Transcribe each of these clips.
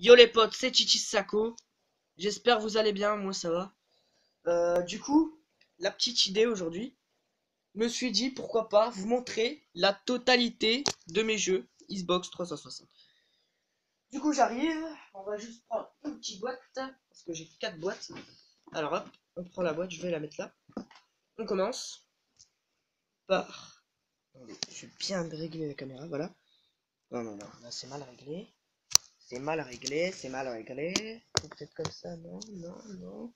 Yo les potes, c'est Chichi Sako. J'espère vous allez bien, moi ça va. Du coup, la petite idée aujourd'hui, me suis dit pourquoi pas vous montrer la totalité de mes jeux Xbox 360. Du coup j'arrive, on va juste prendre une petite boîte, parce que j'ai 4 boîtes. Alors hop, on prend la boîte, je vais la mettre là. On commence par... Attendez, je vais bien régler la caméra, voilà. Non, non, non, là c'est mal réglé. C'est mal réglé, c'est mal réglé. Peut-être comme ça, non, non, non.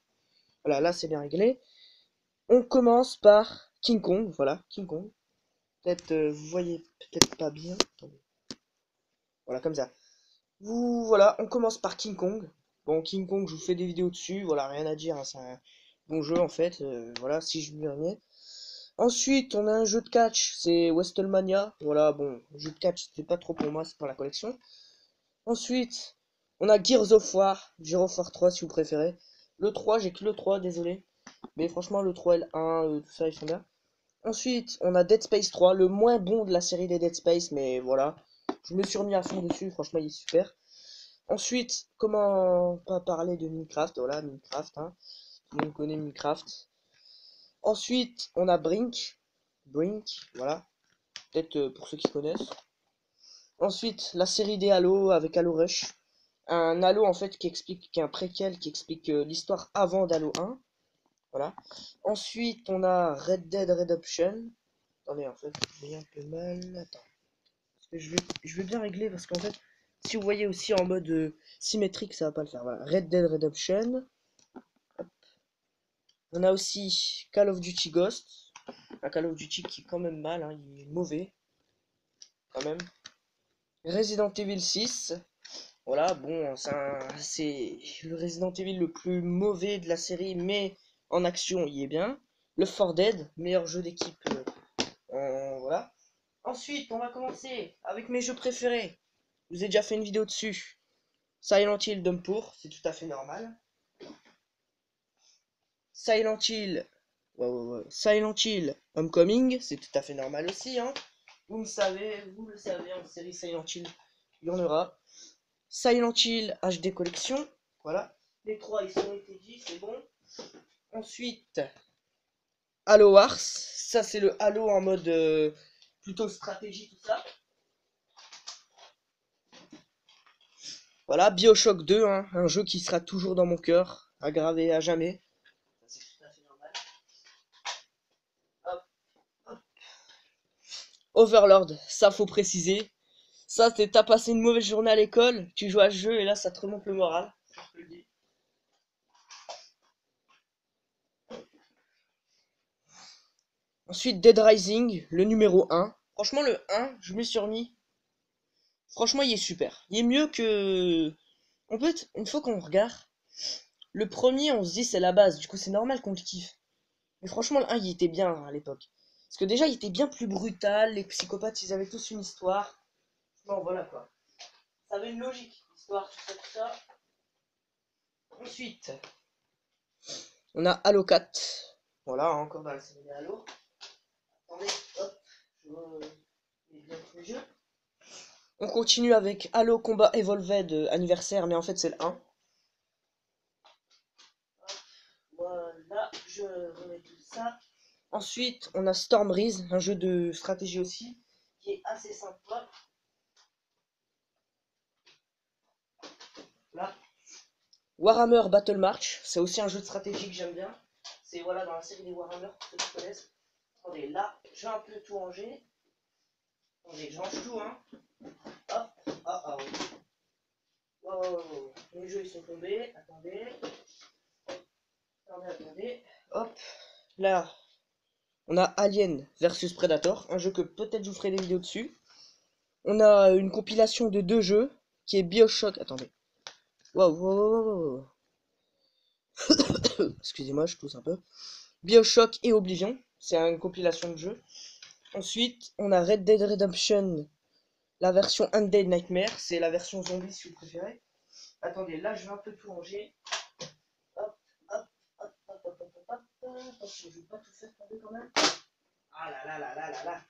Voilà, là c'est bien réglé. On commence par King Kong, voilà, King Kong. Peut-être, vous voyez peut-être pas bien. Attendez. Voilà, comme ça. Voilà, on commence par King Kong. Bon, King Kong, je vous fais des vidéos dessus, voilà, rien à dire, hein, c'est un bon jeu en fait, voilà, si je me reviens. Ensuite, on a un jeu de catch, c'est WrestleMania. Voilà, bon, jeu de catch, c'est pas trop pour moi, c'est pour la collection. Ensuite, on a Gears of War 3 si vous préférez. Le 3, j'ai que le 3, désolé. Mais franchement, le 3 et le 1, tout ça, ils sont bien. Ensuite, on a Dead Space 3, le moins bon de la série des Dead Space, mais voilà. Je me suis remis à fond dessus, franchement, il est super. Ensuite, comment pas parler de Minecraft, voilà, Minecraft, hein. Tout le monde connaît Minecraft. Ensuite, on a Brink, voilà. Peut-être pour ceux qui connaissent. Ensuite, la série des Halo avec Halo Rush. Un Halo en fait qui est un préquel qui explique l'histoire avant d'Halo 1. Voilà. Ensuite, on a Red Dead Redemption. Attendez, en fait, j'ai un peu mal. Attends. Parce que je vais bien régler parce qu'en fait, si vous voyez aussi en mode symétrique, ça va pas le faire. Voilà. Red Dead Redemption. Hop. On a aussi Call of Duty Ghost. Un Call of Duty qui est quand même mal, hein, il est mauvais. Quand même. Resident Evil 6. Voilà, bon, c'est le Resident Evil le plus mauvais de la série, mais en action, il est bien. Le 4 Dead, meilleur jeu d'équipe. Voilà. Ensuite, on va commencer avec mes jeux préférés. Je vous ai déjà fait une vidéo dessus. Silent Hill Downpour, c'est tout à fait normal. Silent Hill, ouais, ouais, ouais. Silent Hill Homecoming, c'est tout à fait normal aussi, hein. Vous le savez, en série Silent Hill, il y en aura. Silent Hill HD Collection, voilà. Les trois, ils ont été dit, c'est bon. Ensuite, Halo Wars, ça c'est le Halo en mode plutôt stratégie, tout ça. Voilà, BioShock 2, hein, un jeu qui sera toujours dans mon cœur, aggravé à jamais. Ça, c'est tout à fait normal. Hop, hop. Overlord, ça faut préciser. Ça, t'as passé une mauvaise journée à l'école, tu joues à ce jeu et là ça te remonte le moral. Je te le dis. Ensuite, Dead Rising, le numéro 1. Franchement, le 1, je me suis remis. Franchement, il est super. Il est mieux que... En fait, une fois qu'on regarde, le premier, on se dit c'est la base. Du coup, c'est normal qu'on le kiffe. Mais franchement, le 1, il était bien hein, à l'époque. Parce que déjà, il était bien plus brutal. Les psychopathes, ils avaient tous une histoire. Bon, voilà quoi. Ça avait une logique. Histoire, tout ça, tout ça. Ensuite, on a Halo 4. Voilà, encore dans la série des Halo. Attendez, hop. Je mets bien tous les jeux. On continue avec Halo Combat Evolved anniversaire, mais en fait, c'est le 1. Voilà, je remets tout ça. Ensuite, on a Stormbreeze, un jeu de stratégie aussi, qui est assez sympa. Là. Warhammer Battle March, c'est aussi un jeu de stratégie que j'aime bien. C'est voilà dans la série des Warhammer, pour ceux qui connaissent. Attendez, là, j'ai un peu tout rangé. Attendez, je range tout, hein. Hop, ah, ah, oui. Wow, wow, wow. Les jeux, ils sont tombés. Attendez. Attendez, attendez. Hop, là, on a Alien versus Predator, un jeu que peut-être je vous ferai des vidéos dessus. On a une compilation de 2 jeux qui est BioShock. Attendez. Waouh, waouh, waouh. Excusez-moi, je tousse un peu. BioShock et Oblivion. C'est une compilation de jeux. Ensuite, on a Red Dead Redemption, la version Undead Nightmare. C'est la version zombie si vous préférez. Attendez, là je vais un peu tout ranger. Hop, hop, hop, hop, hop, hop, hop, hop. Attention, je vais pas tout faire tomber quand même. Ah là là là là là là.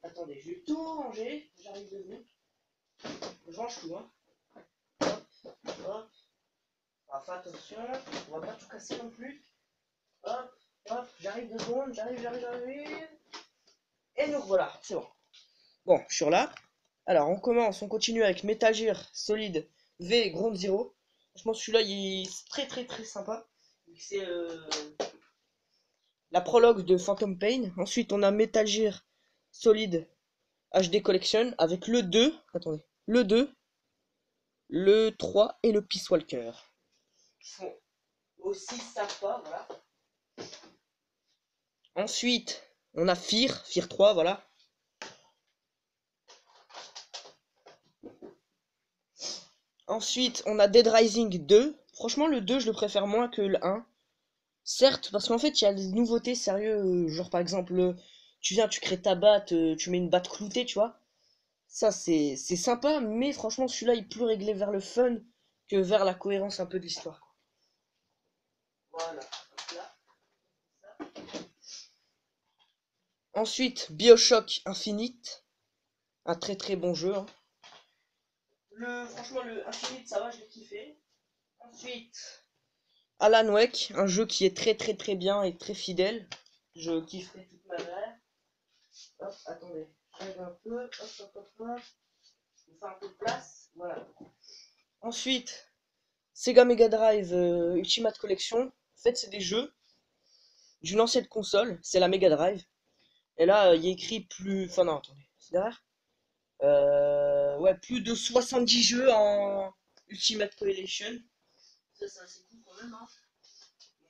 Attendez, je vais tout ranger. J'arrive de vous. Je range tout, hein. fais attention, on va pas tout casser non plus. Hop, hop, j'arrive 2 secondes, j'arrive. Et nous voilà, c'est bon. Bon, je suis là. Alors, on continue avec Metal Gear Solid V Ground Zero. Franchement, celui-là, il est très sympa. C'est la prologue de Phantom Pain. Ensuite, on a Metal Gear Solid HD Collection avec le 2. Attendez, le 2, le 3 et le Peace Walker. Qui sont aussi sympas, voilà. Ensuite, on a Fear 3, voilà. Ensuite, on a Dead Rising 2. Franchement, le 2, je le préfère moins que le 1. Certes, parce qu'en fait, il y a des nouveautés sérieuses. Genre, par exemple, tu viens, tu crées ta batte, tu mets une batte cloutée, tu vois. Ça, c'est sympa, mais franchement, celui-là, il est plus réglé vers le fun que vers la cohérence un peu de l'histoire. Voilà. Ensuite, BioShock Infinite. Un très bon jeu. Hein. Franchement, le Infinite, ça va, je l'ai kiffé. Ensuite, Alan Wake, un jeu qui est très bien et très fidèle. Je kifferai toute ma mère. Hop, attendez, j'arrive un peu. Hop. Je vais faire un peu de place. Voilà. Ensuite, Sega Mega Drive Ultimate Collection. En fait, c'est des jeux d'une ancienne console. C'est la Mega Drive. Et là, il y a écrit plus. Enfin, non, attendez, c'est derrière. Ouais, plus de 70 jeux en Ultimate Collection. Ça, c'est assez cool quand même. Hein.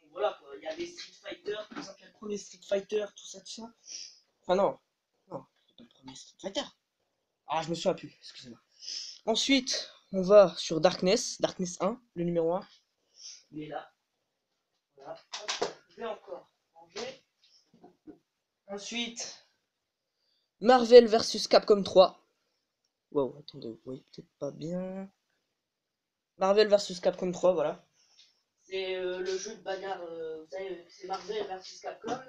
Donc voilà, quoi. Il y a des Street Fighter, par exemple, il y a le premier Street Fighter, tout ça. Enfin, non, c'est pas le premier Street Fighter. Ah, je me souviens plus, excusez-moi. Ensuite, on va sur Darkness 1, le numéro 1. Il est là. Voilà. Hop, je vais encore ranger. Ensuite, Marvel vs Capcom 3. Wow, attendez, vous voyez peut-être pas bien. Marvel vs Capcom 3, voilà. C'est le jeu de bagarre, vous savez, c'est Marvel vs Capcom.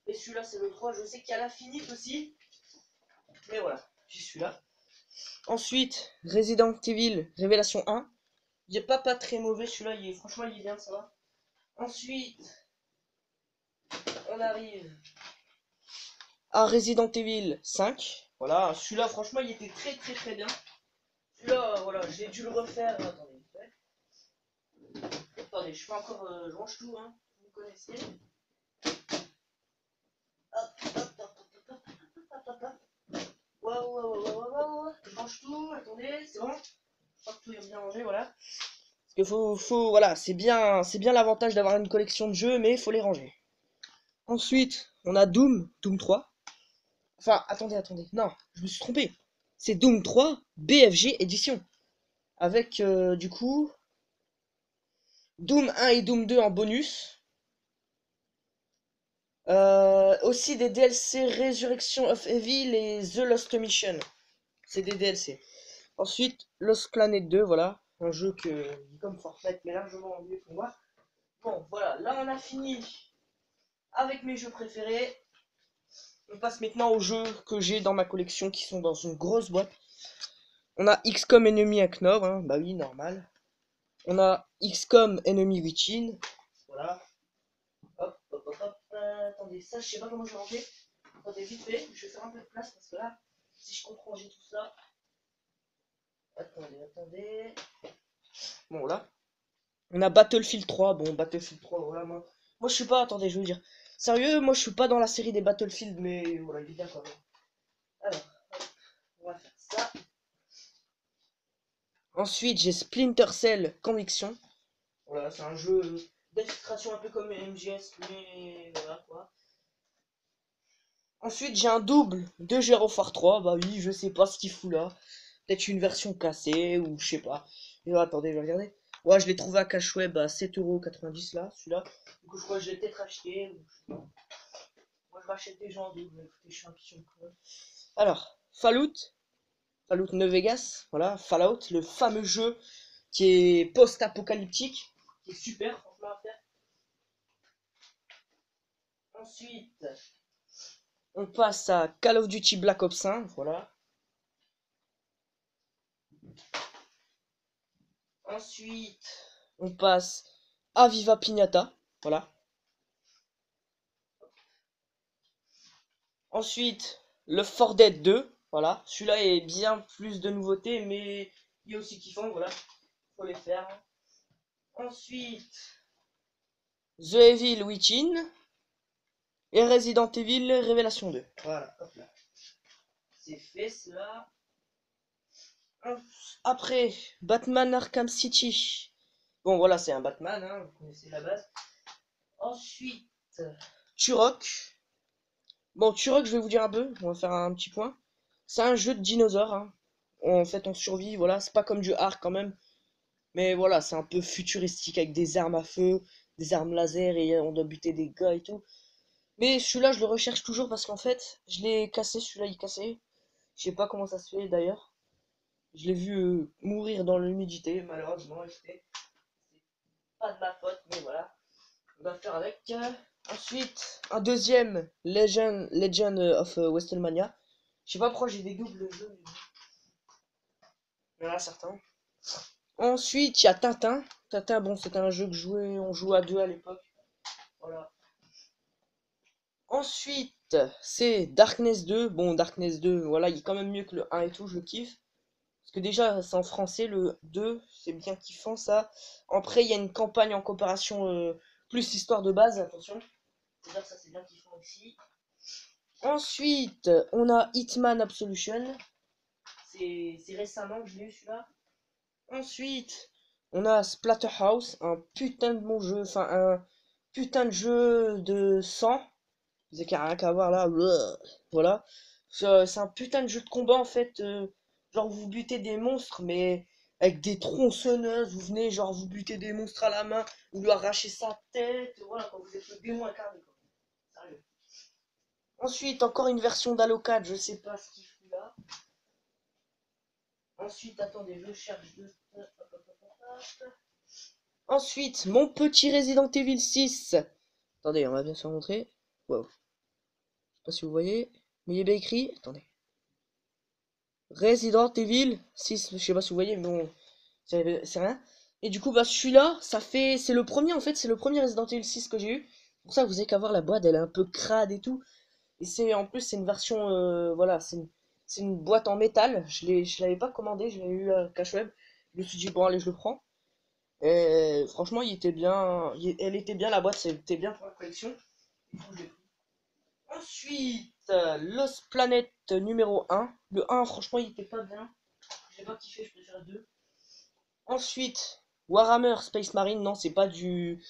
Et celui-là, c'est le 3. Je sais qu'il y a l'Infinite aussi. Mais voilà, j'y suis là. Ensuite, Resident Evil Révélation 1. Il n'est pas très mauvais celui-là, franchement il est bien, ça va. Ensuite, on arrive à Resident Evil 5. Voilà, celui-là franchement il était très bien. Celui-là, voilà, j'ai dû le refaire. Attendez, je fais encore, je range tout, hein. Vous connaissez. Wow. Je range tout, attendez, c'est bon. Je crois que tout est bien rangé, voilà. Parce que voilà, c'est bien l'avantage d'avoir une collection de jeux, mais il faut les ranger. Ensuite, on a Doom 3. Enfin, attendez, non, je me suis trompé. C'est Doom 3 BFG édition. Avec, du coup, Doom 1 et Doom 2 en bonus. Aussi des DLC Resurrection of Evil et The Lost Mission. C'est des DLC. Ensuite, Lost Planet 2, voilà. Un jeu comme Fortnite, mais largement mieux pour moi. Bon, voilà, là on a fini avec mes jeux préférés. On passe maintenant aux jeux que j'ai dans ma collection qui sont dans une grosse boîte. On a XCOM Enemy Unknown, hein, bah oui, normal. On a XCOM Enemy Within. Voilà. Hop. Attendez, ça, je sais pas comment je vais ranger. Attendez, vite fait, je vais faire un peu de place parce que là, si je comprends, j'ai tout ça. Attendez. Bon, là. On a Battlefield 3. Bon, Battlefield 3, voilà, moi je suis pas, attendez, je veux dire. Sérieux, moi je suis pas dans la série des Battlefield, mais voilà, il est bien quand même. Alors, hop, on va faire ça. Ensuite, j'ai Splinter Cell Conviction. Voilà, c'est un jeu d'infiltration un peu comme MGS, mais voilà quoi. Ensuite, j'ai un double de Gears of War 3. Bah oui, je sais pas ce qu'il fout là. Peut-être une version cassée ou je sais pas. Et attendez, je vais regarder. Ouais, je l'ai trouvé à Cash Web à 7,90€ là, celui-là. Du coup, je crois que je vais peut-être acheter. Moi, je rachète des gens en double. Écoutez, je suis un pigeon. Alors, Fallout New Vegas. Voilà, Fallout, le fameux jeu qui est post-apocalyptique. Qui est super, franchement, à faire. Ensuite, on passe à Call of Duty Black Ops 5. Voilà. Ensuite, on passe Aviva Pignata, voilà. Ensuite, le 4 Dead 2, voilà. Celui-là est bien plus de nouveautés, mais il est aussi kiffant, voilà. Faut les faire. Ensuite, The Evil Within et Resident Evil Révélation 2. Voilà, hop là. C'est fait cela. Après, Batman Arkham City. Bon, voilà, c'est un Batman, hein, vous connaissez la base. Ensuite, Turok. Bon, Turok, je vais vous dire un peu, on va faire un petit point. C'est un jeu de dinosaures, hein. En fait, on survit, voilà, c'est pas comme du Ark quand même. Mais voilà, c'est un peu futuristique avec des armes à feu, des armes laser et on doit buter des gars et tout. Mais celui-là, je le recherche toujours parce qu'en fait, je l'ai cassé, celui-là il est cassé. Je sais pas comment ça se fait d'ailleurs. Je l'ai vu mourir dans l'humidité, malheureusement. C'est pas de ma faute, mais voilà. On va faire avec. Ensuite, un deuxième Legend of Wrestlemania. Je sais pas pourquoi j'ai des doubles jeux, mais il y en a certains. Ensuite, il y a Tintin. Tintin, bon, c'était un jeu que on jouait à deux à l'époque. Voilà. Ensuite, c'est Darkness 2. Bon, Darkness 2, voilà, il est quand même mieux que le 1 et tout, je le kiffe. Parce que déjà, c'est en français, le 2, c'est bien kiffant ça. Après, il y a une campagne en coopération plus histoire de base, attention. C'est-à-dire ça, c'est bien kiffant aussi. Ensuite, on a Hitman Absolution. C'est récemment que je l'ai eu celui-là. Ensuite, on a Splatterhouse, un putain de bon jeu, enfin un putain de jeu de sang. C'est qu'il n'y a rien qu'à voir là. Voilà. C'est un putain de jeu de combat en fait. Genre vous butez des monstres mais avec des tronçonneuses. Vous venez genre vous butez des monstres à la main. Vous lui arrachez sa tête. Voilà quand vous êtes le démon incarné quoi. Sérieux. Ensuite encore une version d'Halo 4. Je sais pas ce qu'il fout là. Ensuite attendez je cherche de... Ensuite mon petit Resident Evil 6. Attendez on va bien se montrer. Wow. Je sais pas si vous voyez. Mais il est bien écrit. Attendez. Resident Evil 6, je sais pas si vous voyez, mais bon, c'est rien. Et du coup, bah celui-là, c'est le premier en fait, c'est le premier Resident Evil 6 que j'ai eu. Pour ça, vous avez qu'à voir la boîte, elle est un peu crade et tout. Et en plus, c'est une version, voilà, c'est une boîte en métal. Je l'avais pas commandé, je l'ai eu à Cash Web. Je me suis dit bon allez, je le prends. Et franchement, elle était bien la boîte, c'était bien pour la collection. Ensuite, Lost Planet numéro 1. Le 1, franchement, il était pas bien. J'ai pas kiffé, je préfère le 2. Ensuite, Warhammer Space Marine. Non, c'est pas du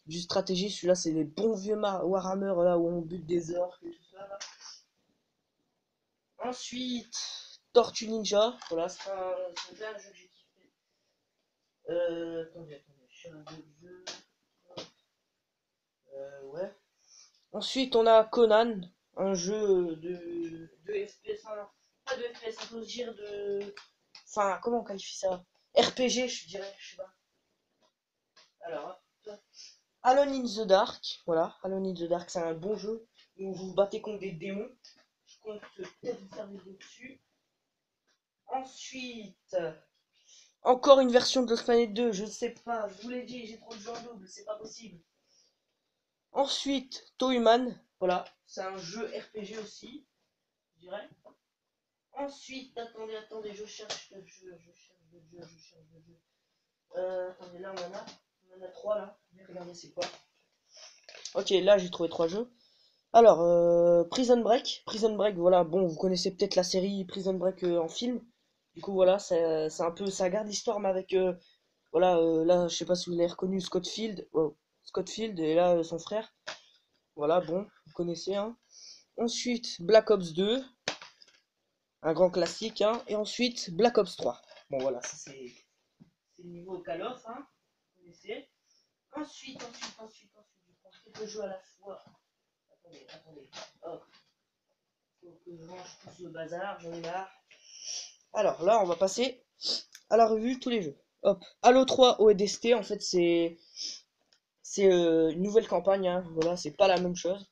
stratégie. Celui-là, c'est les bons vieux Warhammer là où on bute des orques et tout ça. Là. Ensuite, Tortue Ninja. Voilà, c'est un jeu que j'ai kiffé. Attendez, je cherche un autre jeu. Ouais. Ensuite, on a Conan, un jeu de FPS, hein. Pas de FPS, on peut dire de... Enfin, comment on qualifie ça? RPG, je dirais, je sais pas. Alors, hop. Alone in the Dark, voilà, Alone in the Dark, c'est un bon jeu où vous vous battez contre des démons. Je compte peut-être vous faire des vidéos dessus. Ensuite, encore une version de Lost Planet 2, je sais pas, je vous l'ai dit, j'ai trop de jeux en double, c'est pas possible. Ensuite, Toyman, voilà, c'est un jeu RPG aussi, je dirais. Ensuite, attendez, je cherche le jeu. Attendez, là on en a 3 là. Regardez c'est quoi. Ok, là j'ai trouvé 3 jeux. Alors, Prison Break. Prison Break, voilà, bon, vous connaissez peut-être la série Prison Break en film. Du coup, voilà, c'est un peu, ça garde l'histoire, mais avec, voilà, là, je sais pas si vous l'avez reconnu, Scott Field. Wow. Scott Field, et là, son frère. Voilà, bon, vous connaissez, hein. Ensuite, Black Ops 2. Un grand classique, hein. Et ensuite, Black Ops 3. Bon, voilà, ça c'est le niveau Call of, hein. Vous connaissez. Ensuite, je prends quelques jeux à la fois. Attendez. Hop. Faut que je range tout ce bazar, j'en ai marre. Alors là, on va passer à la revue tous les jeux. Hop. Halo 3 ODST, en fait, c'est une nouvelle campagne, hein. Voilà, c'est pas la même chose.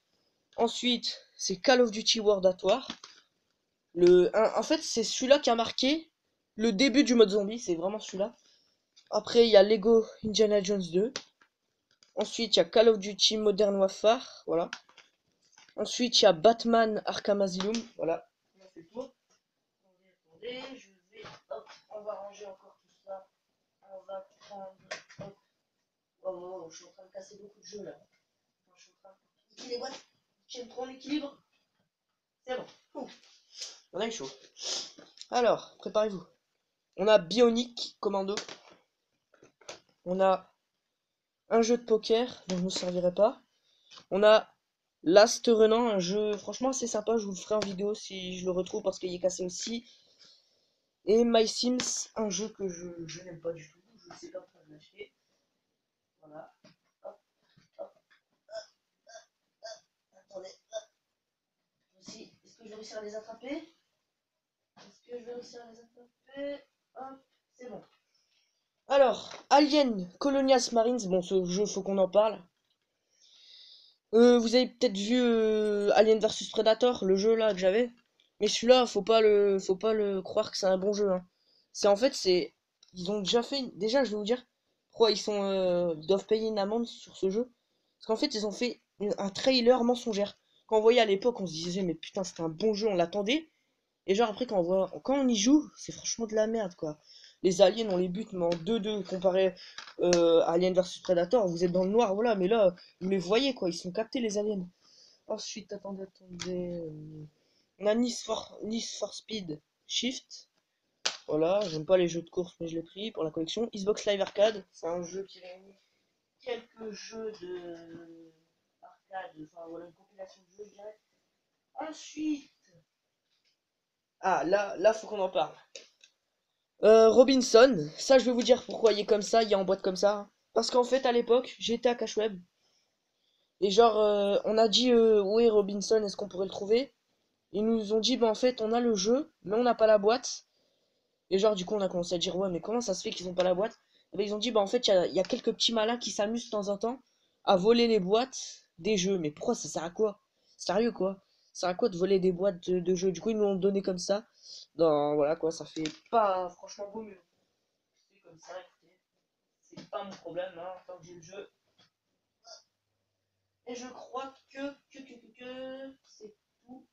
Ensuite, c'est Call of Duty World at War. En fait, c'est celui-là qui a marqué le début du mode zombie, c'est vraiment celui-là. Après, il y a Lego Indiana Jones 2. Ensuite, il y a Call of Duty Modern Warfare, voilà. Ensuite, il y a Batman Arkham Asylum, voilà. On a fait le tour. Attendez, je vais, hop, on va ranger encore tout ça. On va prendre, hop. Oh, je suis en train de casser beaucoup de jeux là. Je suis en train de piquer les boîtes. J'aime trop l'équilibre. C'est bon. Ouh. On a eu chaud. Alors, préparez-vous. On a Bionic Commando. On a un jeu de poker dont je ne me servirai pas. On a Last Renan, un jeu franchement assez sympa. Je vous le ferai en vidéo si je le retrouve parce qu'il est cassé aussi. Et My Sims, un jeu que je n'aime pas du tout. Je ne sais pas pourquoi je l'ai acheté. Voilà. Hop, hop, attendez. Aussi, est-ce que je vais réussir à les attraper? Est-ce que je vais réussir à les attraper? Hop, c'est bon. Alors, Alien Colonial Marines, bon ce jeu faut qu'on en parle. Vous avez peut-être vu Alien vs Predator, le jeu là que j'avais. Mais celui-là, faut pas le croire que c'est un bon jeu. Hein. C'est en fait, c'est, ils ont déjà fait, déjà je vais vous dire, pourquoi ils doivent payer une amende sur ce jeu. Parce qu'en fait, ils ont fait un trailer mensongère. Quand on voyait à l'époque, on se disait mais putain c'était un bon jeu, on l'attendait. Et genre après quand on y joue, c'est franchement de la merde quoi. Les aliens on les bute mais en 2-2 comparé à Alien vs Predator, vous êtes dans le noir voilà, mais là vous les voyez quoi, ils sont captés les aliens. Ensuite, attendez. On a Need for Speed Shift. Voilà, j'aime pas les jeux de course mais je l'ai pris pour la collection. Xbox Live Arcade, c'est un jeu qui réunit quelques jeux de arcade, enfin voilà une compilation de jeux je dirais. Ensuite, là faut qu'on en parle. Robinson, ça je vais vous dire pourquoi il est comme ça, il est en boîte comme ça. Parce qu'en fait à l'époque j'étais à Cash Web et genre on a dit où est Robinson, est-ce qu'on pourrait le trouver? Ils nous ont dit bah en fait on a le jeu mais on n'a pas la boîte. Et genre du coup on a commencé à dire ouais mais comment ça se fait qu'ils ont pas la boîte? Et ben ils ont dit bah en fait il y a quelques petits malins qui s'amusent de temps en temps à voler les boîtes des jeux. Mais pourquoi ça sert à quoi? Sérieux quoi? Ça sert à quoi de voler des boîtes de jeux? Du coup ils nous l'ont donné comme ça. Voilà quoi, ça fait pas franchement beau mieux. C'est comme ça, écoutez. C'est pas mon problème, hein, tant que j'ai le jeu. Et je crois que c'est tout.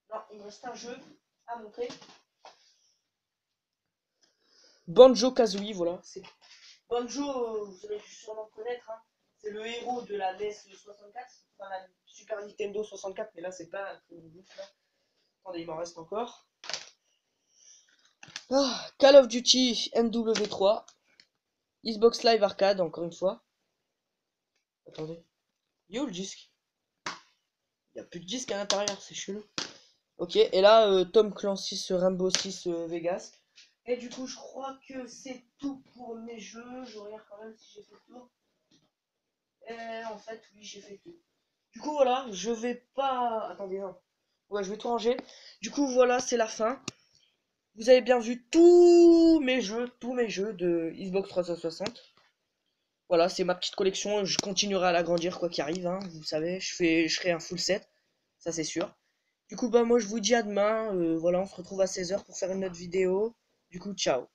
Non, il me reste un jeu à montrer. Banjo Kazooie, voilà. Banjo, vous allez sûrement connaître, hein. C'est le héros de la NES 64, enfin la Super Nintendo 64, mais là c'est pas un truc de ouf, là. Attendez, il m'en reste encore. Call of Duty MW3, Xbox Live Arcade, encore une fois. Attendez, il est où le disque? Il n'y a plus de disque à l'intérieur, c'est chelou. Ok, et là, Tom Clancy's Rainbow Six Vegas. Et du coup, je crois que c'est tout pour mes jeux. Je regarde quand même si j'ai fait le tour. Et en fait, oui, j'ai fait tout. Du coup, voilà, je vais pas... Attendez, non. Ouais, je vais tout ranger. Du coup, voilà, c'est la fin. Vous avez bien vu tous mes jeux de Xbox 360. Voilà, c'est ma petite collection. Je continuerai à l'agrandir quoi qu'il arrive, hein. Vous savez, je ferai un full set. Ça, c'est sûr. Du coup, bah, moi, je vous dis à demain. Voilà, on se retrouve à 16h pour faire une autre vidéo. Du coup, ciao.